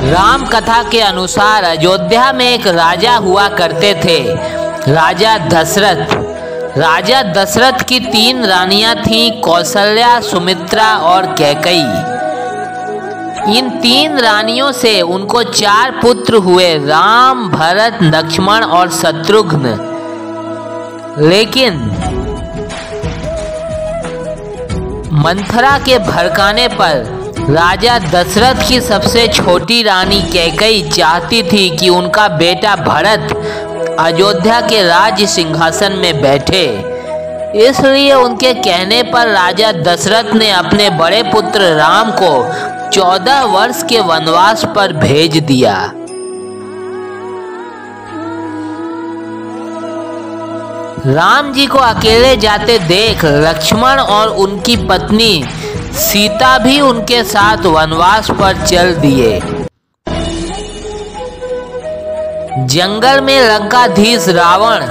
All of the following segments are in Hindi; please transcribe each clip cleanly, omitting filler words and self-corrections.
राम कथा के अनुसार अयोध्या में एक राजा हुआ करते थे, राजा दशरथ। राजा दशरथ की 3 रानियां थीं, कौशल्या, सुमित्रा और कैकेयी। इन 3 रानियों से उनको 4 पुत्र हुए, राम, भरत, लक्ष्मण और शत्रुघ्न। लेकिन मंथरा के भड़काने पर राजा दशरथ की सबसे छोटी रानी कैकेयी चाहती थी कि उनका बेटा भरत अयोध्या के राज्य सिंहासन में बैठे। इसलिए उनके कहने पर राजा दशरथ ने अपने बड़े पुत्र राम को 14 वर्ष के वनवास पर भेज दिया। राम जी को अकेले जाते देख लक्ष्मण और उनकी पत्नी सीता भी उनके साथ वनवास पर चल दिए। जंगल में लंकाधीश रावण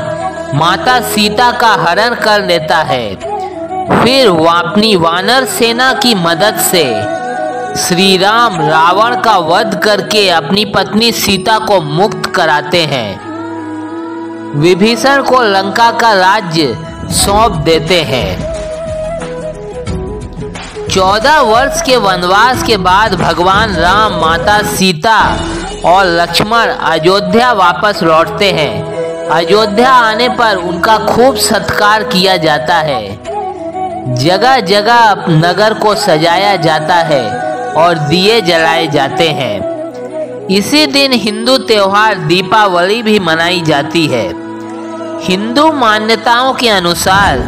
माता सीता का हरण कर लेता है। फिर अपनी वानर सेना की मदद से श्री राम रावण का वध करके अपनी पत्नी सीता को मुक्त कराते हैं। विभीषण को लंका का राज्य सौंप देते हैं। 14 वर्ष के वनवास के बाद भगवान राम, माता सीता और लक्ष्मण अयोध्या वापस लौटते हैं। अयोध्या आने पर उनका खूब सत्कार किया जाता है। जगह जगह नगर को सजाया जाता है और दिए जलाए जाते हैं। इसी दिन हिंदू त्योहार दीपावली भी मनाई जाती है। हिंदू मान्यताओं के अनुसार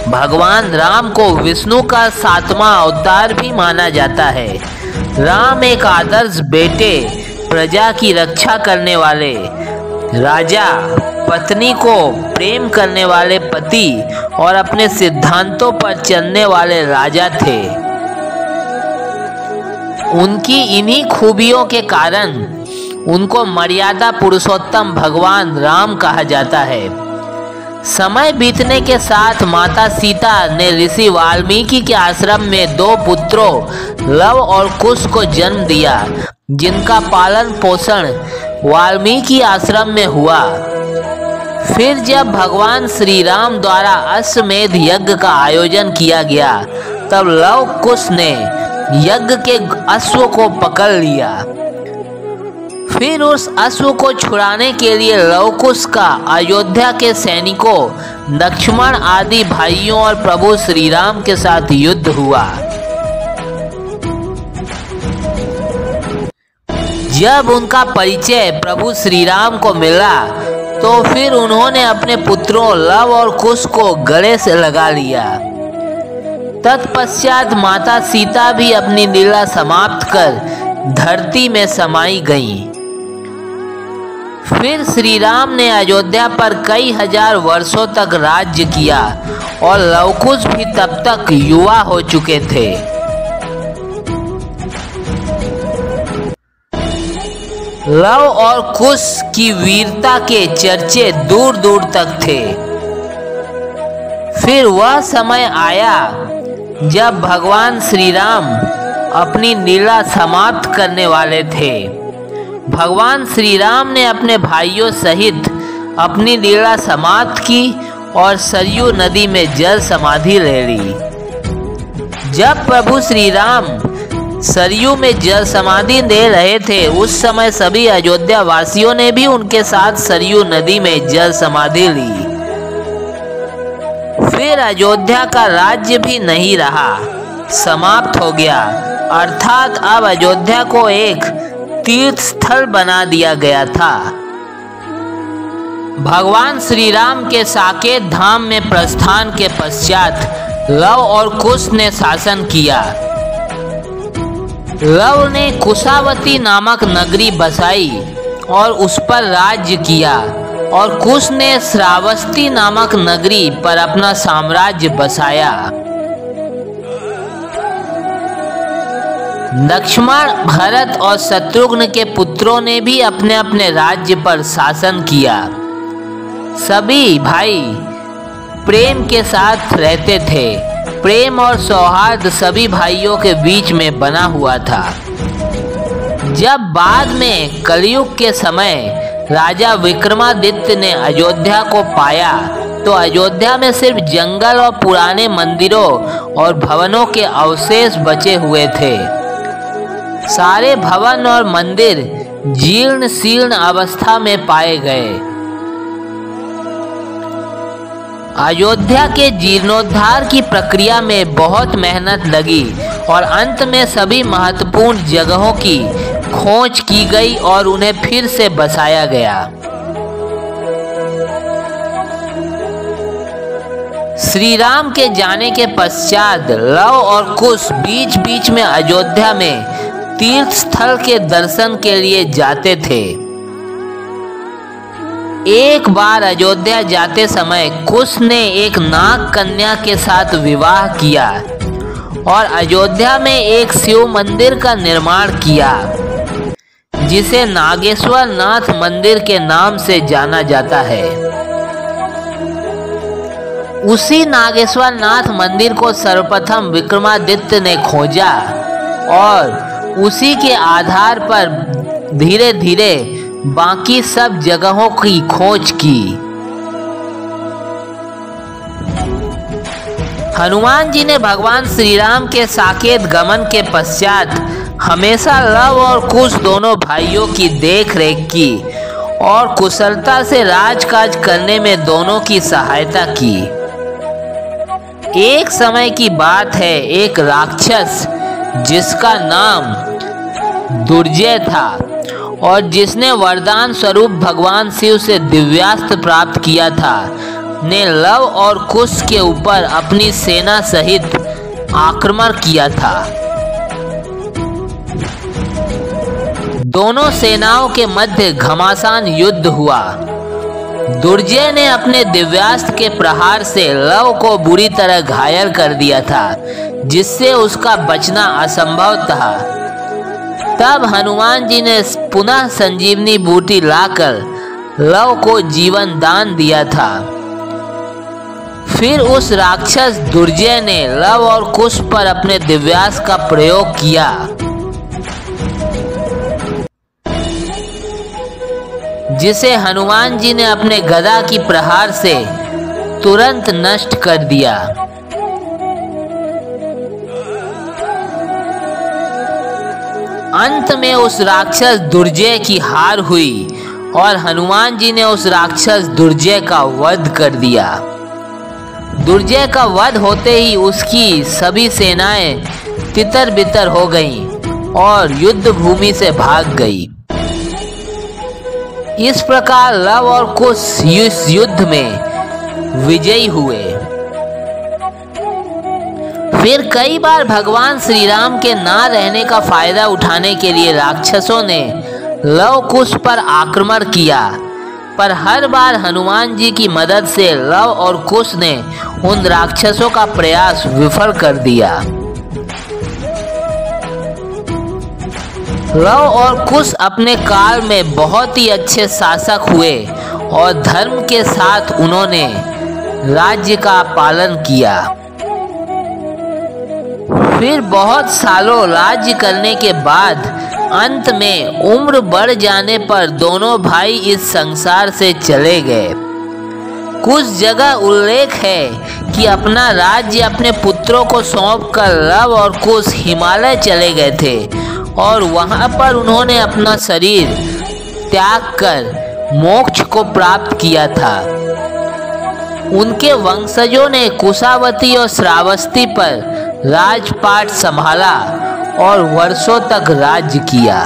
भगवान राम को विष्णु का 7वां अवतार भी माना जाता है। राम एक आदर्श बेटे, प्रजा की रक्षा करने वाले राजा, पत्नी को प्रेम करने वाले पति और अपने सिद्धांतों पर चलने वाले राजा थे। उनकी इन्हीं खूबियों के कारण उनको मर्यादा पुरुषोत्तम भगवान राम कहा जाता है। समय बीतने के साथ माता सीता ने ऋषि वाल्मीकि के आश्रम में 2 पुत्रों लव और कुश को जन्म दिया, जिनका पालन पोषण वाल्मीकि आश्रम में हुआ। फिर जब भगवान श्री राम द्वारा अश्वमेध यज्ञ का आयोजन किया गया, तब लव कुश ने यज्ञ के अश्व को पकड़ लिया। फिर उस अश्व को छुड़ाने के लिए लवकुश का अयोध्या के सैनिकों, लक्ष्मण आदि भाइयों और प्रभु श्री राम के साथ युद्ध हुआ। जब उनका परिचय प्रभु श्री राम को मिला, तो फिर उन्होंने अपने पुत्रों लव और कुश को गले से लगा लिया। तत्पश्चात माता सीता भी अपनी लीला समाप्त कर धरती में समाई गईं। फिर श्री राम ने अयोध्या पर कई हजार वर्षों तक राज्य किया और लवकुश भी तब तक युवा हो चुके थे। लव और कुश की वीरता के चर्चे दूर दूर तक थे। फिर वह समय आया जब भगवान श्री राम अपनी लीला समाप्त करने वाले थे। भगवान श्री राम ने अपने भाइयों सहित अपनी लीला समाप्त की और सरयू नदी में जल समाधि ले ली। जब प्रभु श्री राम सरयू में जल समाधि ले रहे थे, उस समय सभी अयोध्या वासियों ने भी उनके साथ सरयू नदी में जल समाधि ली। फिर अयोध्या का राज्य भी नहीं रहा, समाप्त हो गया। अर्थात अब अयोध्या को एक तीर्थ स्थल बना दिया गया था। भगवान श्री राम के साकेत धाम में प्रस्थान के पश्चात लव और कुश ने शासन किया। लव ने कुशावती नामक नगरी बसाई और उस पर राज्य किया, और कुश ने श्रावस्ती नामक नगरी पर अपना साम्राज्य बसाया। लक्ष्मण, भरत और शत्रुघ्न के पुत्रों ने भी अपने अपने राज्य पर शासन किया। सभी भाई प्रेम के साथ रहते थे। प्रेम और सौहार्द सभी भाइयों के बीच में बना हुआ था। जब बाद में कलयुग के समय राजा विक्रमादित्य ने अयोध्या को पाया तो अयोध्या में सिर्फ जंगल और पुराने मंदिरों और भवनों के अवशेष बचे हुए थे। सारे भवन और मंदिर जीर्ण शीर्ण अवस्था में पाए गए। अयोध्या के जीर्णोद्धार की प्रक्रिया में बहुत मेहनत लगी और अंत में सभी महत्वपूर्ण जगहों की खोज की गई और उन्हें फिर से बसाया गया। श्री राम के जाने के पश्चात लव और कुश बीच बीच में अयोध्या में तीर्थ स्थल के दर्शन के लिए जाते थे। एक बार अयोध्या जाते समय कुश ने एक नाग कन्या के साथ विवाह किया और अयोध्या में एक शिव मंदिर का निर्माण किया जिसे नागेश्वर नाथ मंदिर के नाम से जाना जाता है। उसी नागेश्वर नाथ मंदिर को सर्वप्रथम विक्रमादित्य ने खोजा और उसी के आधार पर धीरे धीरे बाकी सब जगहों की खोज की। हनुमान जी ने भगवान श्री राम के साकेत गमन के पश्चात हमेशा लव और कुश दोनों भाइयों की देख रेख की और कुशलता से राजकाज करने में दोनों की सहायता की। एक समय की बात है, एक राक्षस जिसका नाम दुर्जय था और जिसने वरदान स्वरूप भगवान शिव से दिव्यास्त्र प्राप्त किया था, ने लव और कुश के ऊपर अपनी सेना सहित आक्रमण किया था। दोनों सेनाओं के मध्य घमासान युद्ध हुआ। दुर्जय ने अपने दिव्यास्त्र के प्रहार से लव को बुरी तरह घायल कर दिया था, जिससे उसका बचना असंभव था। तब हनुमान जी ने पुनः संजीवनी बूटी लाकर लव को जीवन दान दिया था। फिर उस राक्षस दुर्जय ने लव और कुश पर अपने दिव्यास्त्र का प्रयोग किया, जिसे हनुमान जी ने अपने गदा की प्रहार से तुरंत नष्ट कर दिया। अंत में उस राक्षस दुर्जय की हार हुई और हनुमान जी ने उस राक्षस दुर्जय का वध कर दिया। दुर्जय का वध होते ही उसकी सभी सेनाएं तितर बितर हो गईं और युद्ध भूमि से भाग गई। इस प्रकार लव और कुश इस युद्ध में विजयी हुए। फिर कई बार भगवान श्री राम के ना रहने का फायदा उठाने के लिए राक्षसों ने लव कुश पर आक्रमण किया, पर हर बार हनुमान जी की मदद से लव और कुश ने उन राक्षसों का प्रयास विफल कर दिया। लव और कुश अपने काल में बहुत ही अच्छे शासक हुए और धर्म के साथ उन्होंने राज्य का पालन किया। फिर बहुत सालों राज्य करने के बाद अंत में उम्र बढ़ जाने पर दोनों भाई इस संसार से चले गए। कुछ जगह उल्लेख है कि अपना राज्य अपने पुत्रों को सौंपकर लव और कुश हिमालय चले गए थे और वहां पर उन्होंने अपना शरीर त्याग कर मोक्ष को प्राप्त किया था। उनके वंशजों ने कुशावती और श्रावस्ती पर राजपाट संभाला और वर्षों तक राज्य किया।